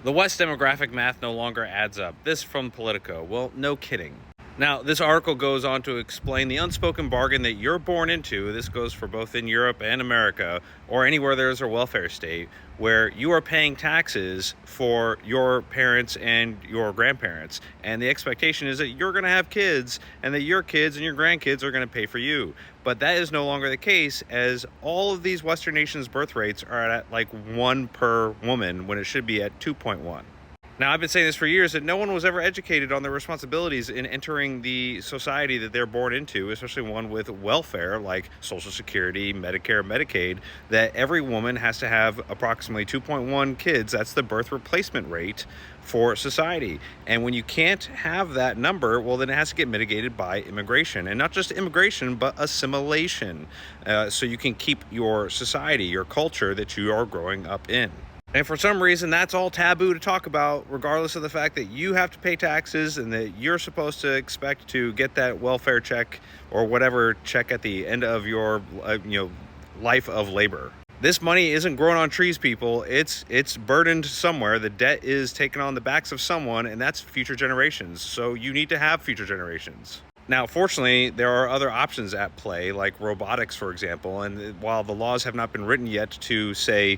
The West demographic math no longer adds up. This from Politico. Well, no kidding. Now, this article goes on to explain the unspoken bargain that you're born into. This goes for both in Europe and America, or anywhere there's a welfare state, where you are paying taxes for your parents and your grandparents. And the expectation is that you're going to have kids, and that your kids and your grandkids are going to pay for you. But that is no longer the case, as all of these Western nations' birth rates are at like 1 per woman, when it should be at 2.1. Now, I've been saying this for years, that no one was ever educated on their responsibilities in entering the society that they're born into, especially one with welfare like Social Security, Medicare, Medicaid, that every woman has to have approximately 2.1 kids. That's the birth replacement rate for society. And when you can't have that number, well, then it has to get mitigated by immigration. And not just immigration, but assimilation. So you can keep your society, your culture that you are growing up in. And for some reason, that's all taboo to talk about, regardless of the fact that you have to pay taxes and that you're supposed to expect to get that welfare check or whatever check at the end of your life of labor. This money isn't growing on trees, people. It's burdened somewhere. The debt is taken on the backs of someone, and that's future generations. So you need to have future generations. Now, fortunately, there are other options at play, like robotics, for example. And while the laws have not been written yet to say,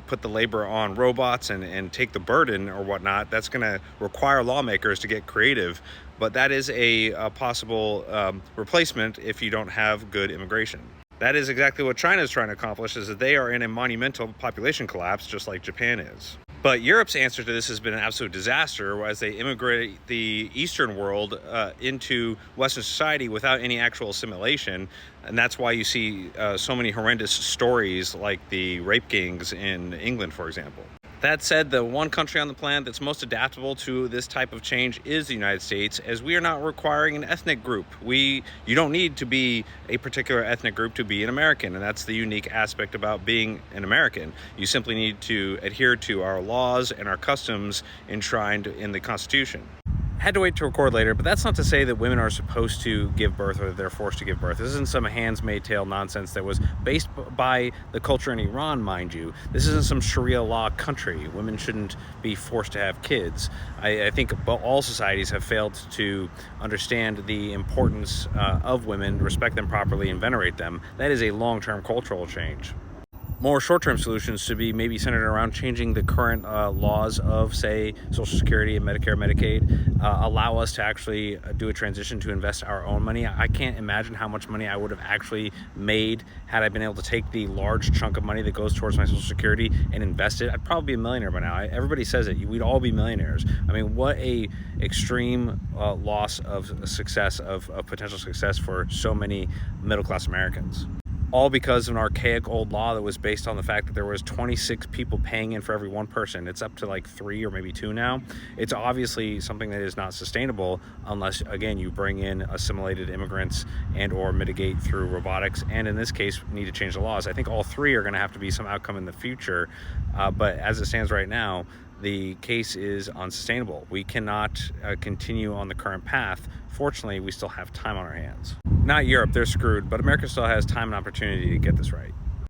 put the labor on robots and take the burden or whatnot, that's going to require lawmakers to get creative. But that is a possible replacement if you don't have good immigration. That is exactly what China is trying to accomplish, is that they are in a monumental population collapse, just like Japan is. But Europe's answer to this has been an absolute disaster, as they immigrate the Eastern world into Western society without any actual assimilation. And that's why you see so many horrendous stories like the rape gangs in England, for example. That said, the one country on the planet that's most adaptable to this type of change is the United States, as we are not requiring an ethnic group. You don't need to be a particular ethnic group to be an American, and that's the unique aspect about being an American. You simply need to adhere to our laws and our customs enshrined in the Constitution. Had to wait to record later, but that's not to say that women are supposed to give birth or they're forced to give birth. This isn't some hands-made tale nonsense that was based by the culture in Iran, mind you. This isn't some Sharia law country. Women shouldn't be forced to have kids. I think all societies have failed to understand the importance of women, respect them properly, and venerate them. That is a long-term cultural change. More short-term solutions should be maybe centered around changing the current laws of, say, Social Security and Medicare, Medicaid, allow us to actually do a transition to invest our own money. I can't imagine how much money I would have actually made had I been able to take the large chunk of money that goes towards my Social Security and invest it. I'd probably be a millionaire by now. Everybody says it. We'd all be millionaires. I mean, what a extreme loss of success, of potential success for so many middle-class Americans. All because of an archaic old law that was based on the fact that there was 26 people paying in for every one person. It's up to like 3 or maybe 2 now. It's obviously something that is not sustainable unless, again, you bring in assimilated immigrants and or mitigate through robotics, and in this case, need to change the laws. I think all 3 are going to have to be some outcome in the future, but as it stands right now, the case is unsustainable. We cannot continue on the current path. Fortunately, we still have time on our hands. Not Europe, they're screwed, but America still has time and opportunity to get this right.